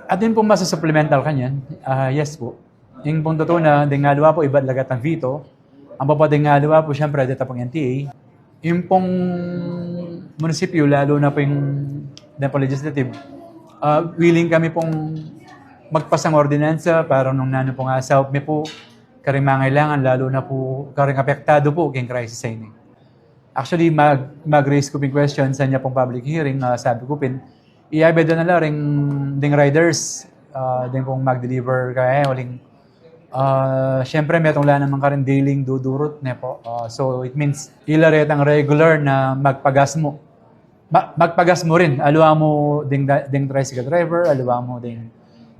At din po masa-supplemental kanyan, yes po. Yung pong totoo na, din nga luwa po, iba't lagat ang veto. Ang papading nga luwa po, siyempre, dito pong NTA. Yung pong munisipyo, lalo na po yung Tempo Legislative, willing kami pong magpasang ordinansa para nung nano po nga sa may po, karing mangailangan, lalo na po, karing apektado po, kayong crisis signing. Actually, mag-raise ko ping question sa niya pong public hearing, sabi ko pin, i-abeda na lang ring ding riders, din pong mag-deliver kaya uling. Siyempre, may tungla naman ka rin daily dudurot na po. So, it means, ilaret ang regular na magpagas mo. Magpagas mo rin. Aluwa mo ding tricycle driver, aluwa mo ding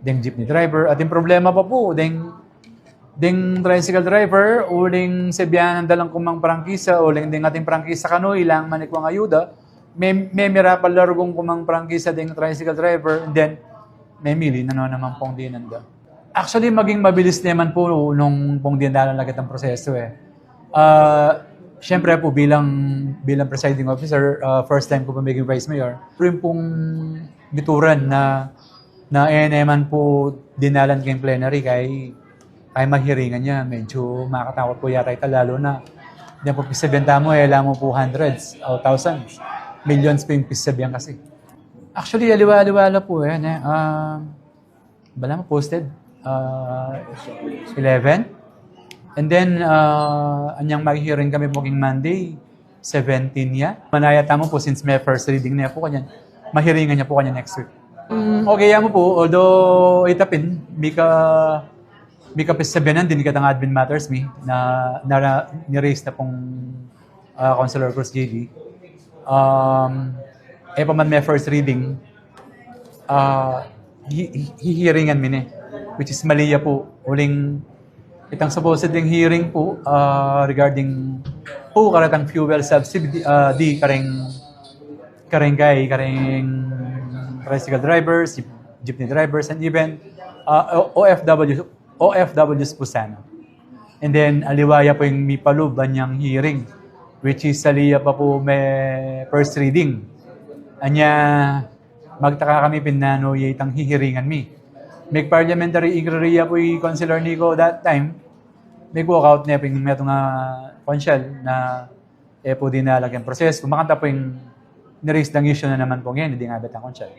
jeepney driver. At yung problema pa po, ding tricycle driver, uling sebyan ang dalang kumang prangkisa, uling ding ating prangkisa kano, ilang manikwang ayuda, may mirapal larugong kumang prangkisa ding tricycle driver, and then, may mili na naman pong dinanda. Actually, maging mabilis naman po nung pong dindalan lagat ang proseso eh. Siyempre po bilang presiding officer, first time ko pa maging vice mayor, rin pong bituran na naman po dinalan kayong plenary kay mahiringan niya. Medyo makatakot po yata ito, lalo na hindi po pisabenta mo, alam mo po hundreds o thousands, millions po yung pisabyan kasi. Actually, aliwa-aliwala po yan eh. Bala mo posted? 11. And then, anyang mag-hearing kami po king Monday, 17 niya. Manayata mo po, since may first reading niya po kanyan, mahiringan niya po kanya next week. Okay mo po, although itapin, Mika pisabianan din katang admin matters me na ni-raise na pong Councilor Cruz JD. Pa man may first reading, hihiringan min eh, which is maliya po. Uling itang supposed ding hearing po regarding po karatang fuel subsidy di karing tricycle drivers, jeepney drivers, and even OFWs po sana. And then, aliwaya po yung mipaluban niyang hearing, which is saliya pa po may first reading. Anya, magtaka kami pinano itang hihiringan mi. May parliamentary inquiry po yung Councilor Nico that time, may walkout niya po yung meto nga konsyal na po dinalag yung proseso. Kumakanta po yung niraise ng issue na naman po ngayon, hindi nga bet ang konsyal.